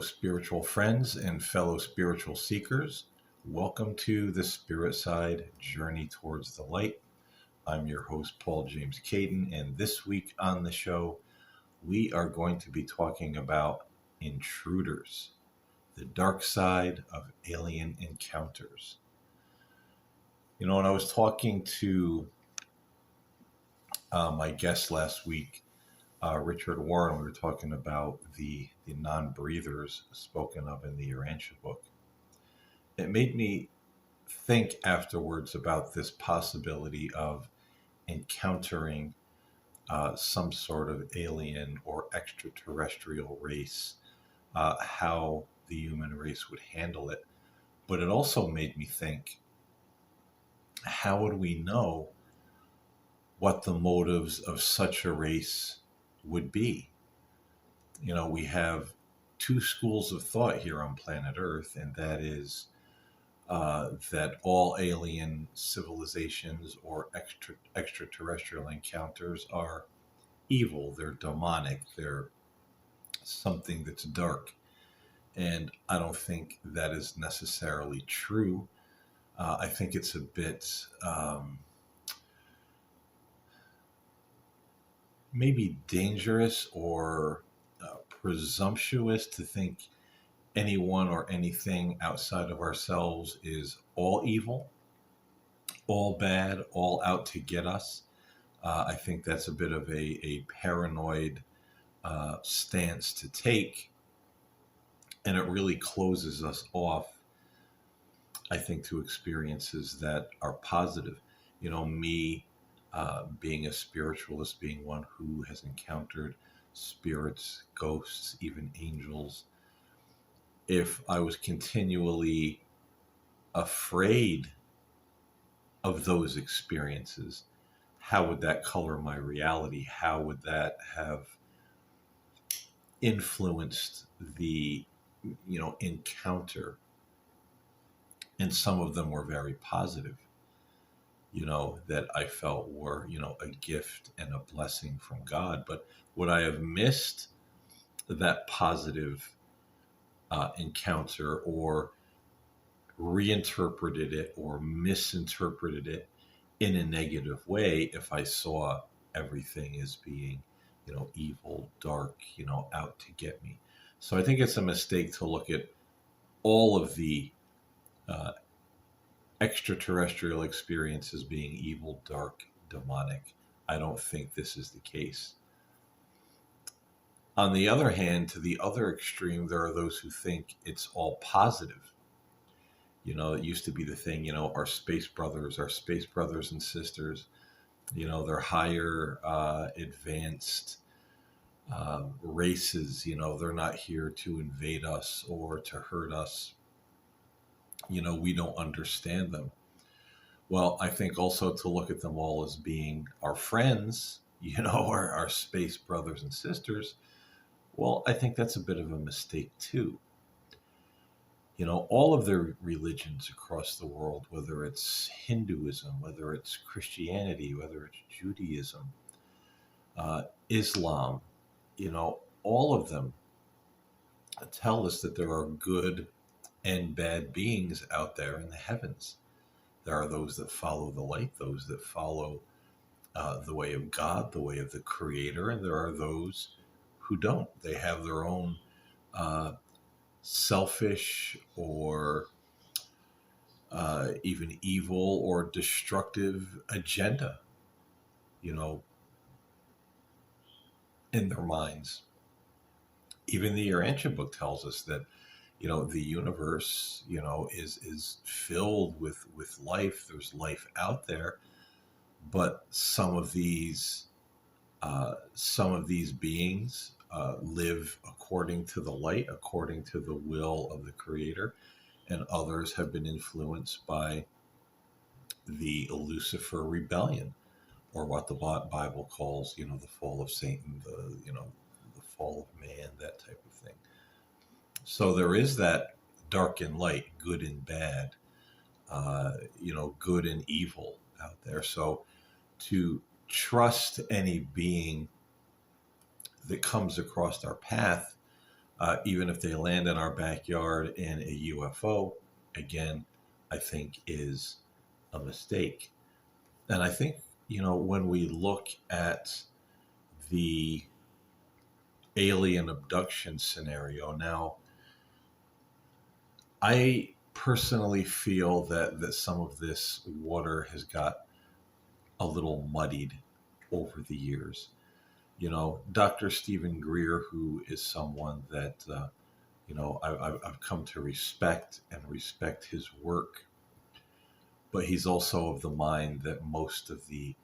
Hello, spiritual friends and fellow spiritual seekers. Welcome to the Spirit Side Journey Towards the Light. I'm your host, Paul James Caden, and this week on the show, we are going to be talking about intruders, the dark side of alien encounters. You know, when I was talking to my guest last week, Richard Warren, we were talking about the non-breathers spoken of in the Urantia book. It made me think afterwards about this possibility of encountering some sort of alien or extraterrestrial race, how the human race would handle it. But it also made me think, how would we know what the motives of such a race would be? You know, we have two schools of thought here on planet Earth, and that is that all alien civilizations or extraterrestrial encounters are evil, they're demonic, they're something that's dark. And I don't think that is necessarily true. I think it's a bit maybe dangerous or presumptuous to think anyone or anything outside of ourselves is all evil, all bad, all out to get us. I think that's a bit of a paranoid stance to take, and it really closes us off, I think, to experiences that are positive. You know, me being a spiritualist, being one who has encountered spirits, ghosts, even angels, if I was continually afraid of those experiences, how would that color my reality? How would that have influenced the, encounter? And some of them were very positive, that I felt were, a gift and a blessing from God. But would I have missed that positive encounter, or reinterpreted it or misinterpreted it in a negative way if I saw everything as being, evil, dark, out to get me? So I think it's a mistake to look at all of the extraterrestrial experiences being evil, dark, demonic. I don't think this is the case. On the other hand, to the other extreme, there are those who think it's all positive. It used to be the thing, our space brothers and sisters, they're higher, advanced races, they're not here to invade us or to hurt us. We don't understand them. Well, I think also to look at them all as being our friends, our space brothers and sisters, well, I think that's a bit of a mistake too. All of the religions across the world, whether it's Hinduism, whether it's Christianity, whether it's Judaism, Islam, all of them tell us that there are good and bad beings out there in the heavens. There are those that follow the light, those that follow the way of God, the way of the Creator, and there are those who don't. They have their own selfish or even evil or destructive agenda, in their minds. Even the Urantia book tells us that, the universe, is filled with life. There's life out there, but some of these beings live according to the light, according to the will of the Creator, and others have been influenced by the Lucifer Rebellion, or what the Bible calls, the fall of Satan, the fall of man, that type of thing. So there is that dark and light, good and bad, good and evil out there. So to trust any being that comes across our path even if they land in our backyard in a UFO, again, I think is a mistake. And I think, when we look at the alien abduction scenario now, I personally feel that some of this water has got a little muddied over the years. Dr. Stephen Greer, who is someone that I've come to respect and respect his work, but he's also of the mind that most of the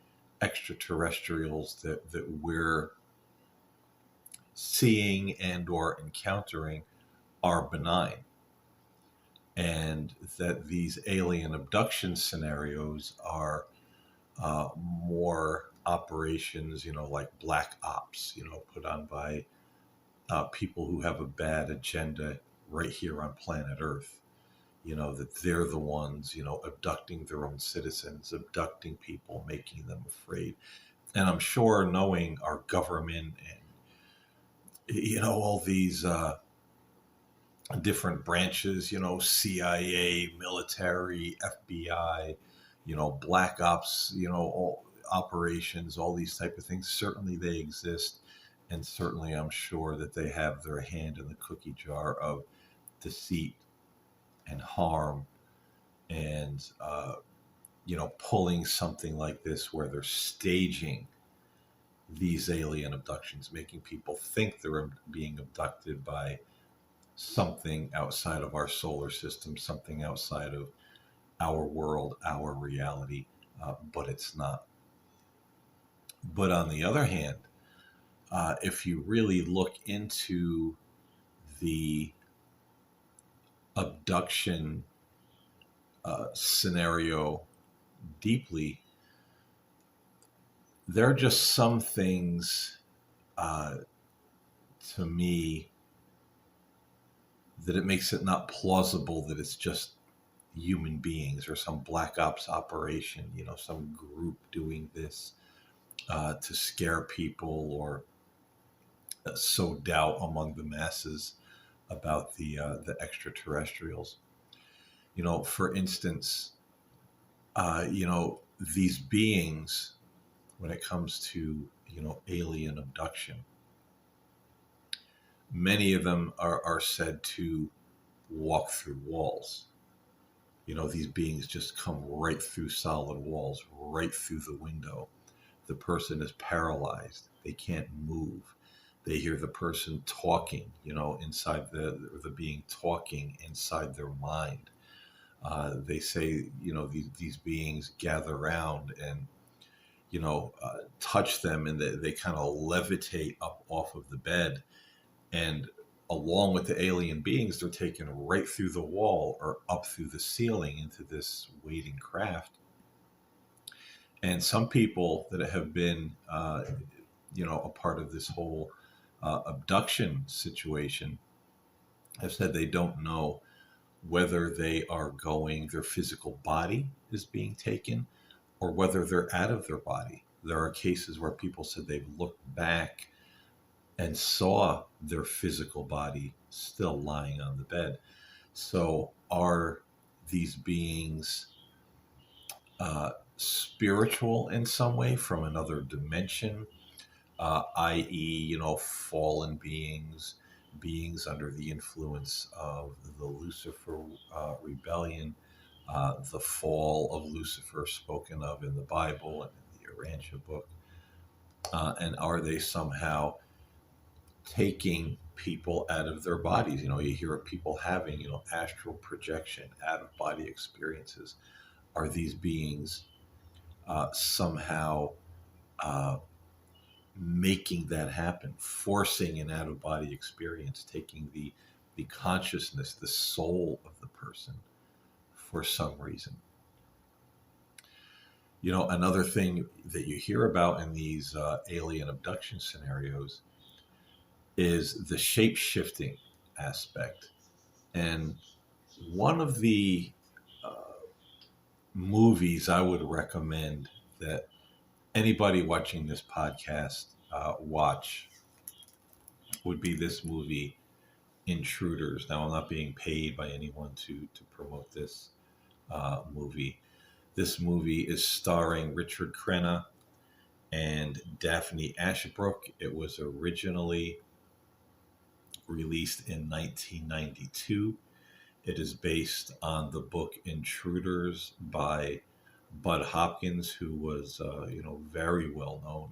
extraterrestrials that we're seeing and or encountering are benign, and that these alien abduction scenarios are more operations, like black ops, put on by people who have a bad agenda right here on planet Earth. That they're the ones, abducting their own citizens, abducting people, making them afraid. And I'm sure, knowing our government and, all these different branches, CIA, military, FBI, black ops, all operations, all these type of things, certainly they exist. And certainly I'm sure that they have their hand in the cookie jar of deceit and harm, and pulling something like this where they're staging these alien abductions, making people think they're being abducted by something outside of our solar system, something outside of our world, our reality, but it's not. But on the other hand, if you really look into the abduction scenario deeply, there are just some things to me that it makes it not plausible that it's just human beings or some black ops operation, some group doing this to scare people or sow doubt among the masses about the extraterrestrials. For instance, these beings, when it comes to alien abduction, many of them are said to walk through walls. These beings just come right through solid walls, right through the window. The person is paralyzed. They can't move. They hear the person talking, inside the being talking inside their mind. They say, these beings gather around and, touch them, and they kind of levitate up off of the bed. And along with the alien beings, they're taken right through the wall or up through the ceiling into this waiting craft. And some people that have been, a part of this whole abduction situation have said they don't know whether they are going, their physical body is being taken, or whether they're out of their body. There are cases where people said they've looked back and saw their physical body still lying on the bed. So are these beings spiritual in some way from another dimension, i.e., fallen beings, beings under the influence of the Lucifer Rebellion, the fall of Lucifer spoken of in the Bible and in the Urantia book? And are they somehow taking people out of their bodies? You hear of people having, astral projection, out of body experiences. Are these beings somehow making that happen, forcing an out of body experience, taking the consciousness, the soul of the person for some reason? Another thing that you hear about in these alien abduction scenarios is the shape-shifting aspect. And one of the movies I would recommend that anybody watching this podcast watch would be this movie, Intruders. Now, I'm not being paid by anyone to promote this movie. This movie is starring Richard Crenna and Daphne Ashbrook. It was originally released in 1992. It is based on the book Intruders by Bud Hopkins, who was, very well known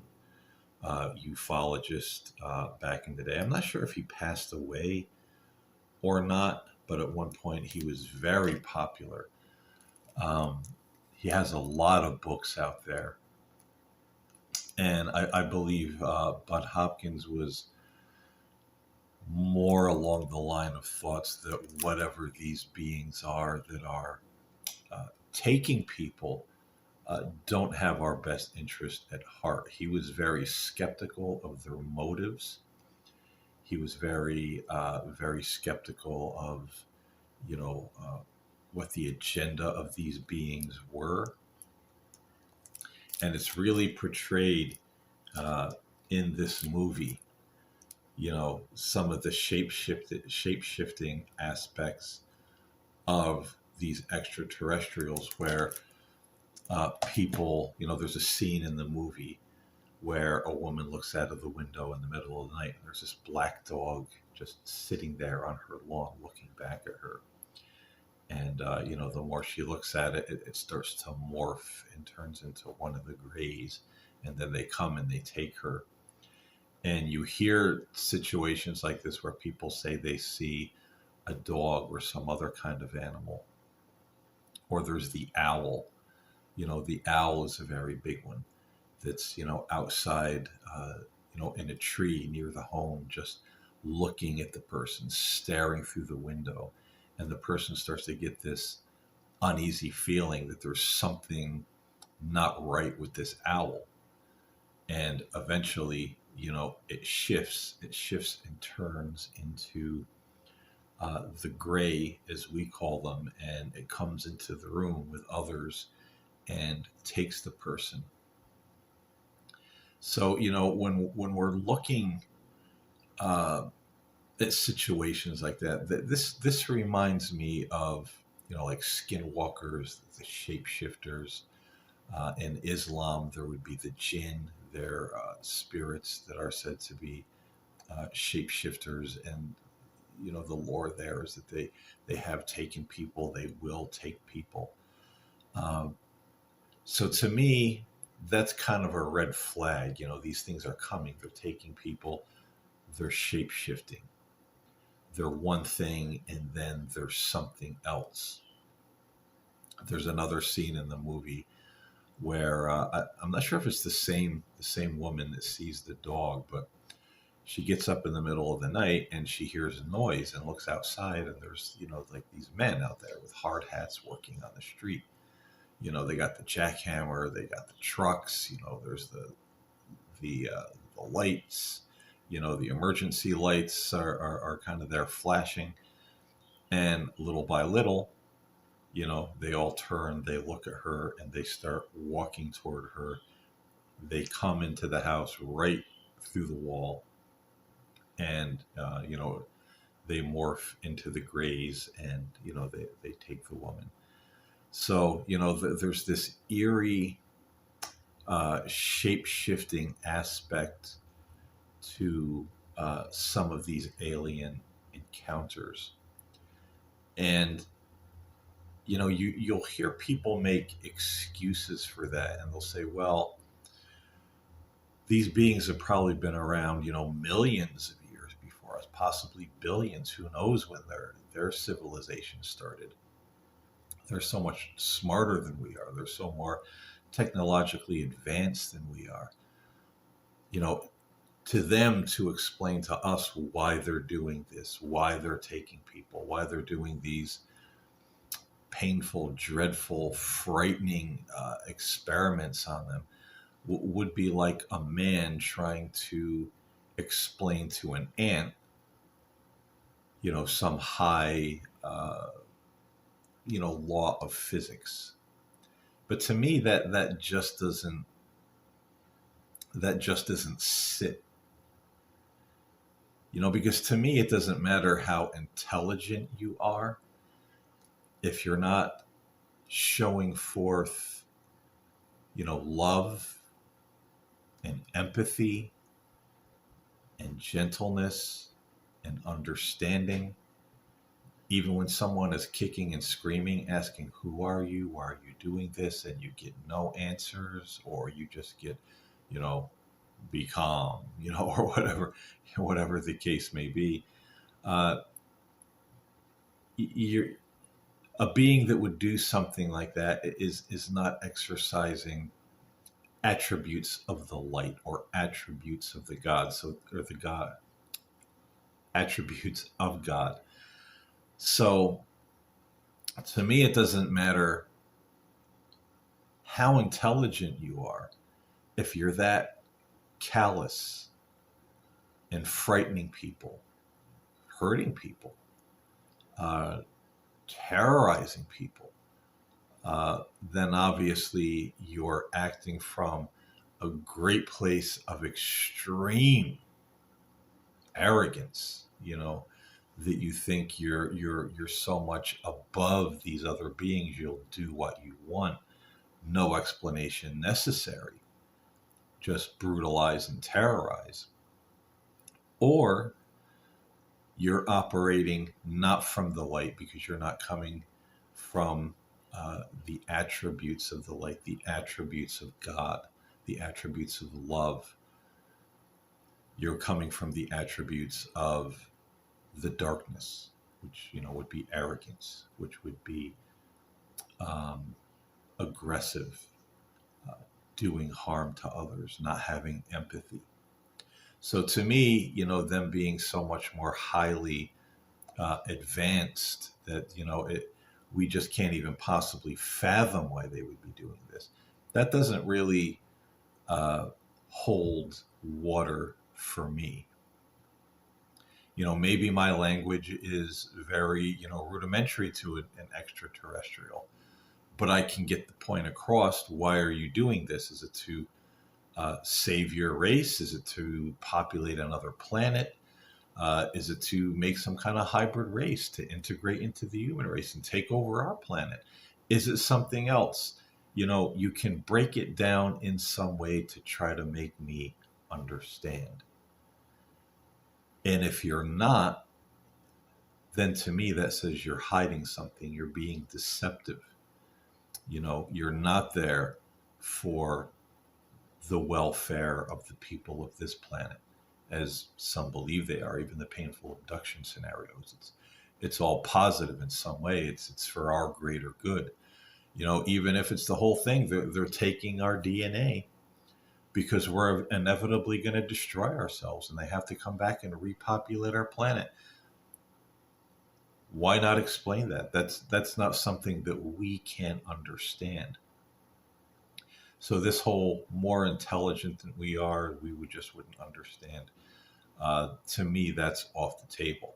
ufologist back in the day. I'm not sure if he passed away or not, but at one point he was very popular. He has a lot of books out there. And I believe Bud Hopkins was more along the line of thoughts that whatever these beings are that are taking people don't have our best interest at heart. He was very skeptical of their motives. He was very skeptical of, what the agenda of these beings were. And it's really portrayed in this movie, some of the shape-shifting aspects of these extraterrestrials where people, there's a scene in the movie where a woman looks out of the window in the middle of the night and there's this black dog just sitting there on her lawn looking back at her. And, the more she looks at it, it starts to morph and turns into one of the grays. And then they come and they take her. And you hear situations like this where people say they see a dog or some other kind of animal. Or there's the owl. The owl is a very big one that's, outside, in a tree near the home, just looking at the person, staring through the window. And the person starts to get this uneasy feeling that there's something not right with this owl. And eventually, it shifts and turns into the gray, as we call them, and it comes into the room with others and takes the person. So, when we're looking at situations like that, this reminds me of, like skinwalkers, the shapeshifters. In Islam, there would be the jinn. They're spirits that are said to be shapeshifters, and the lore there is that they have taken people. They will take people. So to me, that's kind of a red flag. These things are coming. They're taking people. They're shapeshifting. They're one thing, and then there's something else. There's another scene in the movie where I'm not sure if it's the same woman that sees the dog, but she gets up in the middle of the night and she hears a noise and looks outside, and there's like these men out there with hard hats working on the street. They got the jackhammer, they got the trucks. There's the lights. The emergency lights are kind of there flashing, and little by little, they all turn, they look at her, and they start walking toward her. They come into the house right through the wall, and, they morph into the grays, and, they take the woman. So, there's this eerie shape-shifting aspect to some of these alien encounters. And you'll hear people make excuses for that, and they'll say, well, these beings have probably been around, millions of years before us, possibly billions. Who knows when their civilization started? They're so much smarter than we are. They're so more technologically advanced than we are. To them to explain to us why they're doing this, why they're taking people, why they're doing these painful, dreadful, frightening experiments on them would be like a man trying to explain to an ant, some high, law of physics. But to me, that just doesn't sit. Because to me, it doesn't matter how intelligent you are if you're not showing forth, love and empathy and gentleness and understanding. Even when someone is kicking and screaming, asking, "Who are you? Why are you doing this?" and you get no answers, or you just get, you know, be calm, or whatever the case may be. Uh, you're a being that would do something like that is not exercising attributes of the light or attributes of the God, or the God attributes of God. So to me, it doesn't matter how intelligent you are if you're that callous and frightening people, hurting people, uh, terrorizing people, then obviously you're acting from a great place of extreme arrogance. That you think you're so much above these other beings, you'll do what you want, no explanation necessary, just brutalize and terrorize. Or you're operating not from the light because you're not coming from the attributes of the light, the attributes of God, the attributes of love. You're coming from the attributes of the darkness, which would be arrogance, which would be um, aggressive, uh, doing harm to others, not having empathy. So to me, them being so much more highly advanced that we just can't even possibly fathom why they would be doing this. That doesn't really hold water for me. Maybe my language is very rudimentary to an extraterrestrial, but I can get the point across. Why are you doing this? Is it to save your race? Is it to populate another planet? Is it to make some kind of hybrid race to integrate into the human race and take over our planet? Is it something else? You can break it down in some way to try to make me understand. And if you're not, then to me that says you're hiding something. You're being deceptive. You're not there for the welfare of the people of this planet, as some believe they are. Even the painful abduction scenarios, it's all positive in some way. It's for our greater good. Even if it's the whole thing, they're taking our DNA because we're inevitably going to destroy ourselves, and they have to come back and repopulate our planet. Why not explain that? That's not something that we can understand. So this whole more intelligent than we are, we wouldn't understand. To me, that's off the table.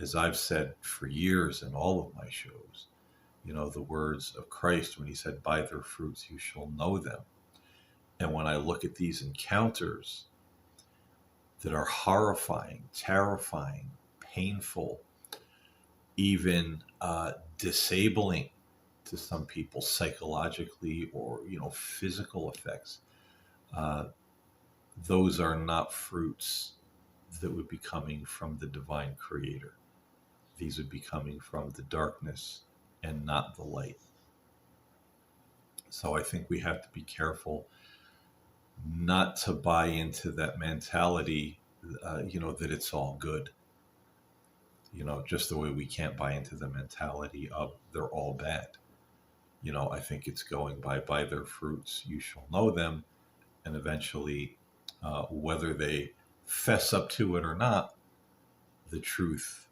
As I've said for years in all of my shows, the words of Christ when he said, "By their fruits you shall know them." And when I look at these encounters that are horrifying, terrifying, painful, even disabling to some people psychologically, or physical effects, uh, those are not fruits that would be coming from the divine creator. These would be coming from the darkness and not the light. So I think we have to be careful not to buy into that mentality, that it's all good. Just the way we can't buy into the mentality of they're all bad. I think it's going by their fruits you shall know them, and eventually, whether they fess up to it or not, the truth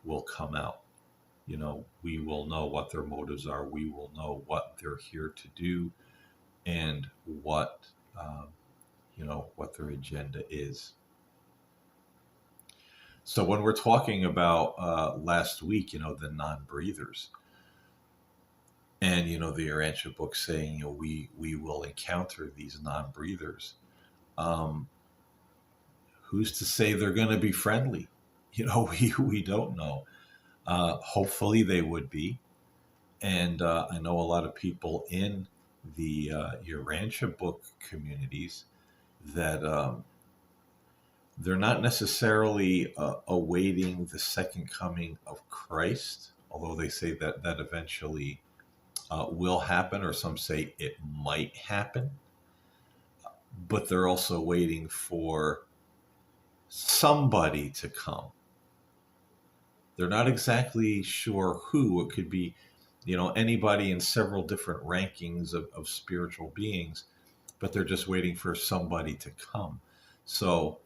will come out. We will know what their motives are. We will know what they're here to do, and what their agenda is. So when we're talking about last week, the non-breathers, and the Urantia book saying, we will encounter these non-breathers. Who's to say they're going to be friendly? We don't know. Hopefully they would be. And I know a lot of people in the Urantia book communities that they're not necessarily awaiting the second coming of Christ, although they say that that eventually will happen, or some say it might happen. But they're also waiting for somebody to come. They're not exactly sure who. It could be, anybody in several different rankings of spiritual beings, but they're just waiting for somebody to come. So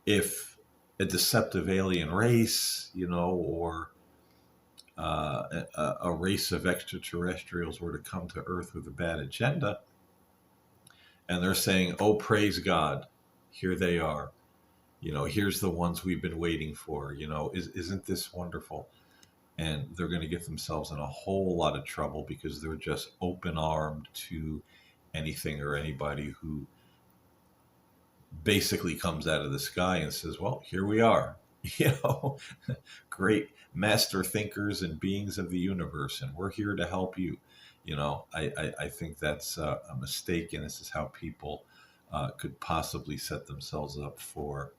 if a deceptive alien race, or a race of extraterrestrials were to come to Earth with a bad agenda, and they're saying, "Oh, praise God, here they are. Here's the ones we've been waiting for. Isn't this wonderful?" And they're going to get themselves in a whole lot of trouble because they're just open-armed to anything or anybody who basically comes out of the sky and says, "Well, here we are." Great master thinkers and beings of the universe, and we're here to help you. I think that's a mistake, and this is how people could possibly set themselves up for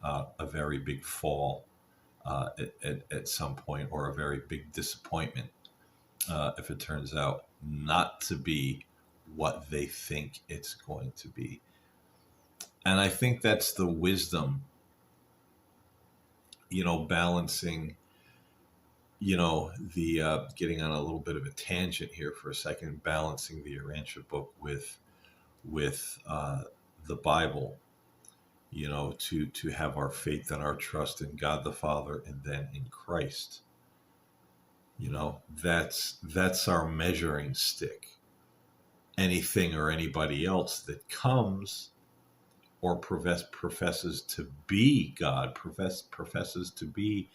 a very big fall at some point, or a very big disappointment if it turns out not to be what they think it's going to be. And I think that's the wisdom, balancing, the getting on a little bit of a tangent here for a second, balancing the Urantia book with the Bible, to have our faith and our trust in God the Father, and then in Christ. That's our measuring stick. Anything or anybody else that comes or professes to be God, professes to be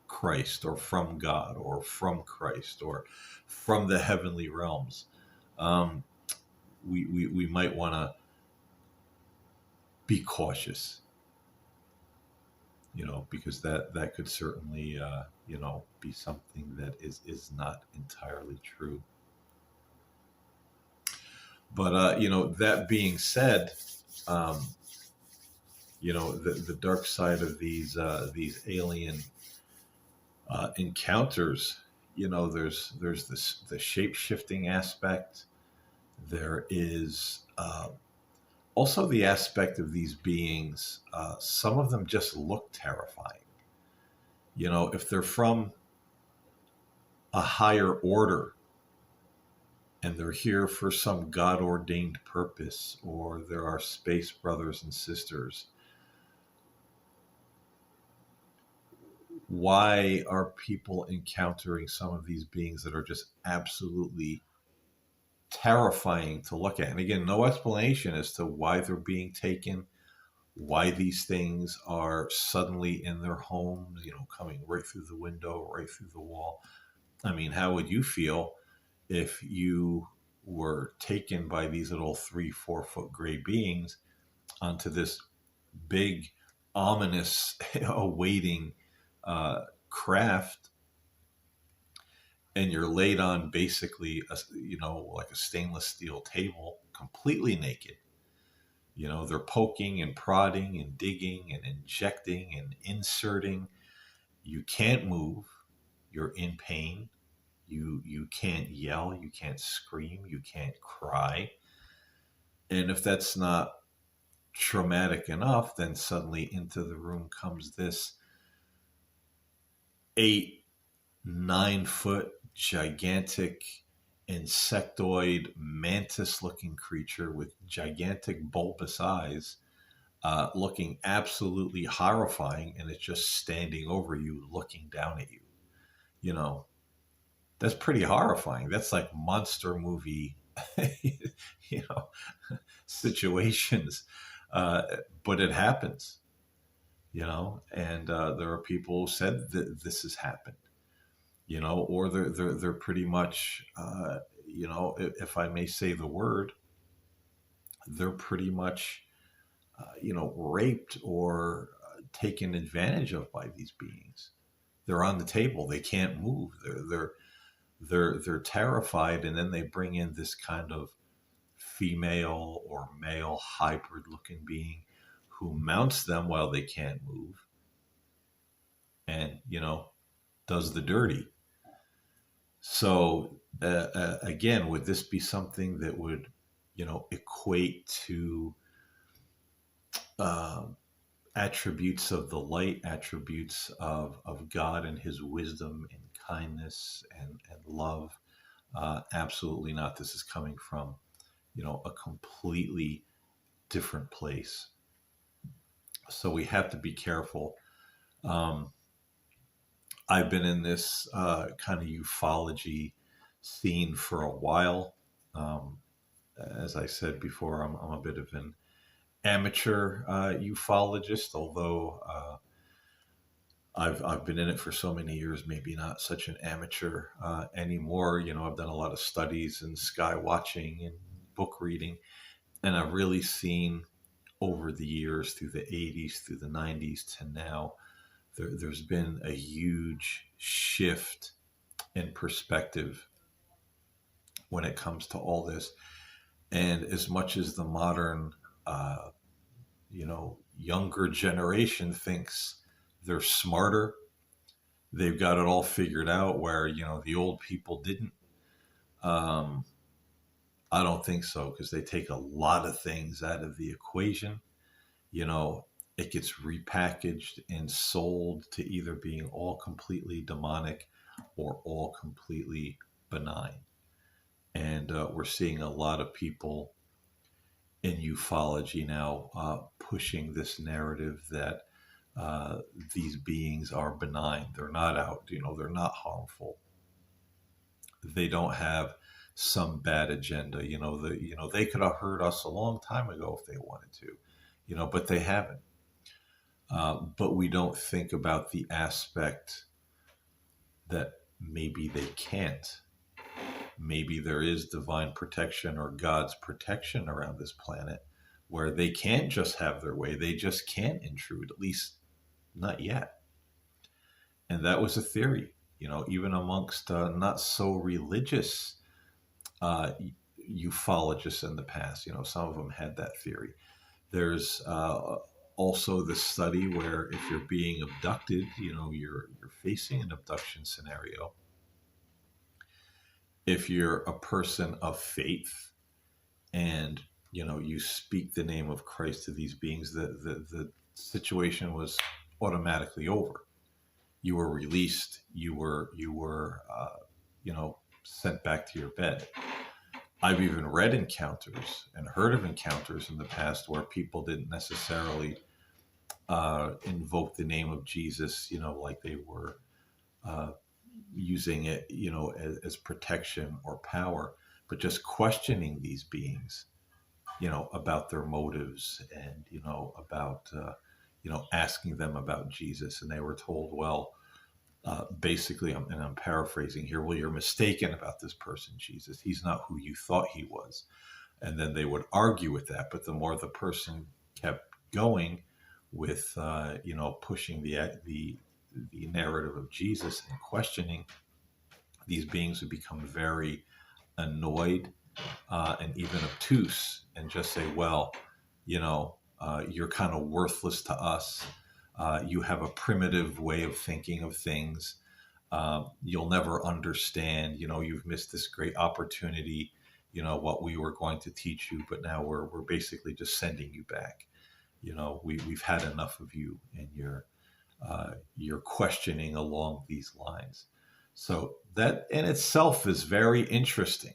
Christ, or from God, or from Christ, or from the heavenly realms, we might want to be cautious, because that could certainly be something that is not entirely true. But that being said, the dark side of these alien encounters, there's the shape shifting aspect. There is also the aspect of these beings. Some of them just look terrifying. If they're from a higher order and they're here for some God ordained purpose, or there are space brothers and sisters, why are people encountering some of these beings that are just absolutely terrifying to look at? And again, no explanation as to why they're being taken, why these things are suddenly in their homes, coming right through the window, right through the wall. I mean, how would you feel if you were taken by these little 3-4 foot gray beings onto this big, ominous, awaiting craft, and you're laid on basically like a stainless steel table, completely naked? They're poking and prodding and digging and injecting and inserting. You can't move. You're in pain. You can't yell. You can't scream. You can't cry. And if that's not traumatic enough, then suddenly into the room comes this 8-9 foot gigantic insectoid mantis looking creature with gigantic bulbous eyes, looking absolutely horrifying, and it's just standing over you, looking down at you. That's pretty horrifying. That's like monster movie situations, but it happens. And there are people who said that this has happened, or they're pretty much, if I may say the word, they're pretty much raped or taken advantage of by these beings. They're on the table. They can't move. They're terrified, and then they bring in this kind of female or male hybrid looking being who mounts them while they can't move, and does the dirty. So again, would this be something that would equate to um, attributes of the light, attributes of God and his wisdom and kindness and love? Absolutely not. This is coming from a completely different place. So we have to be careful. um, I've been in this kind of ufology scene for a while. um, as I said before, I'm a bit of an amateur ufologist, although I've been in it for so many years, maybe not such an amateur anymore. I've done a lot of studies and sky watching and book reading, and I've really seen over the years, through the 80s, through the 90s to now, there's been a huge shift in perspective when it comes to all this. And as much as the modern, younger generation thinks they're smarter, they've got it all figured out, where the old people didn't. um, I don't think so, because they take a lot of things out of the equation. you know it gets repackaged and sold to either being all completely demonic or all completely benign. And we're seeing a lot of people in ufology now pushing this narrative that these beings are benign. They're not out, they're not harmful. They don't have some bad agenda. They could have hurt us a long time ago if they wanted to, but they haven't. But we don't think about the aspect that maybe they can't. Maybe there is divine protection or God's protection around this planet, where they can't just have their way. They just can't intrude, at least not yet. And that was a theory, even amongst not so religious uh, ufologists in the past. Some of them had that theory. There's also the study where if you're being abducted, you're facing an abduction scenario. If you're a person of faith and you speak the name of Christ to these beings, the situation was automatically over. You were released. You were sent back to your bed. I've even read encounters and heard of encounters in the past where people didn't necessarily invoke the name of Jesus, like they were uh, using it, as protection or power, but just questioning these beings, about their motives, and about asking them about Jesus, and they were told, well, basically, and I'm paraphrasing here, well, you're mistaken about this person, Jesus. He's not who you thought he was. And then they would argue with that. But the more the person kept going with, pushing the narrative of Jesus and questioning, these beings would become very annoyed and even obtuse, and just say, well, you're kind of worthless to us. You have a primitive way of thinking of things. You'll never understand. You've missed this great opportunity. What we were going to teach you, but now we're basically just sending you back. We've had enough of you and your questioning along these lines. So that in itself is very interesting.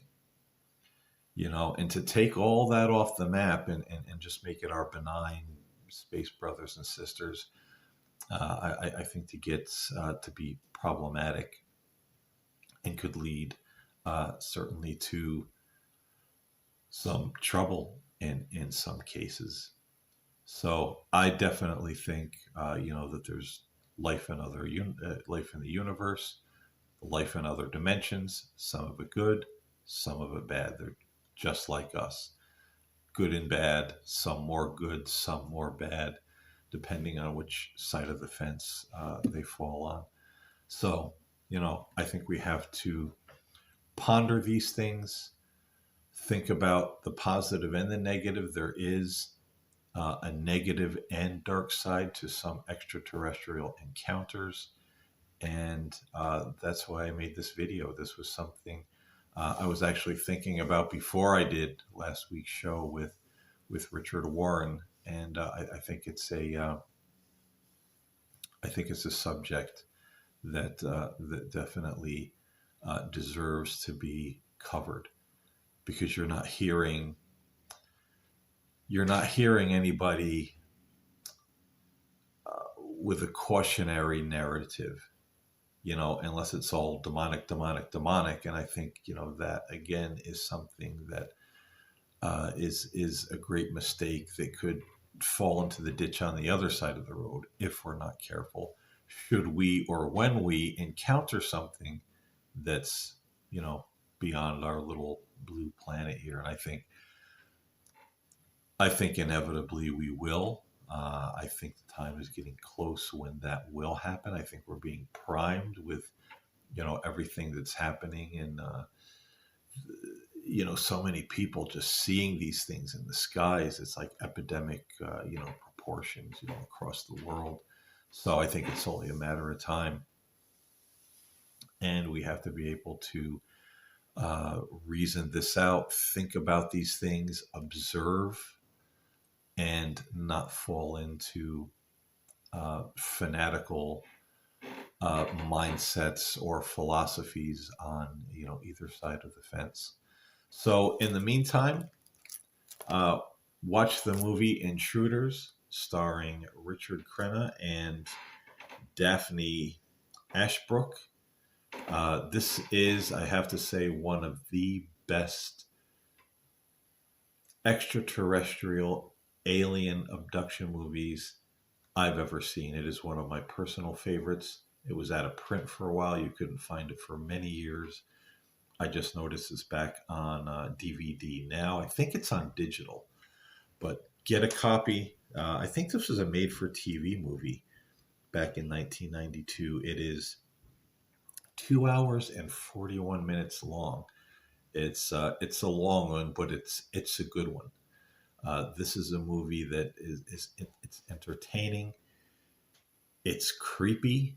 And to take all that off the map and just make it our benign space brothers and sisters, I think to get to be problematic, and could lead certainly to some trouble in some cases. So I definitely think that there's life in life in the universe, life in other dimensions. Some of it good, some of it bad. They're just like us. good and bad, some more good, some more bad, depending on which side of the fence they fall on. So, I think we have to ponder these things, think about the positive and the negative. There is a negative and dark side to some extraterrestrial encounters. And that's why I made this video. This was something I was actually thinking about before I did last week's show with Richard Warren, and I think it's a subject that definitely deserves to be covered, because you're not hearing anybody with a cautionary narrative, unless it's all demonic. And I think, that again is something that is a great mistake that could fall into the ditch on the other side of the road if we're not careful. Should we, or when we encounter something that's, beyond our little blue planet here. And I think inevitably we will. I think the time is getting close when that will happen. I think we're being primed with, everything that's happening, and so many people just seeing these things in the skies. It's like epidemic, proportions, across the world. So I think it's only a matter of time, and we have to be able to reason this out, think about these things, observe, and not fall into fanatical mindsets or philosophies on either side of the fence. So in the meantime, watch the movie Intruders, starring Richard Crenna and Daphne Ashbrook. This is, I have to say, one of the best extraterrestrial alien abduction movies I've ever seen. It is one of my personal favorites. It was out of print for a while. You couldn't find it for many years. I just noticed it's back on DVD now. I think it's on digital, but get a copy. I think this was a made-for-TV movie back in 1992. It is 2 hours and 41 minutes long. It's a long one, but it's a good one. This is a movie that it's entertaining. It's creepy,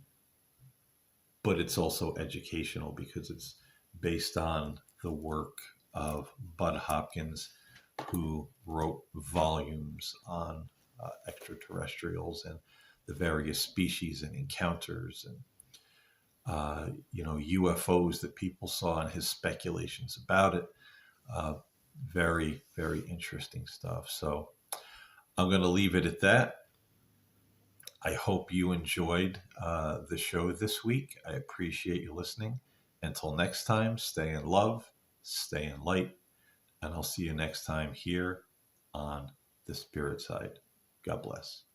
but it's also educational because it's based on the work of Bud Hopkins, who wrote volumes on extraterrestrials and the various species and encounters and UFOs that people saw, and his speculations about it. Very, very interesting stuff. So I'm going to leave it at that. I hope you enjoyed the show this week. I appreciate you listening. Until next time, stay in love, stay in light, and I'll see you next time here on The Spirit Side. God bless.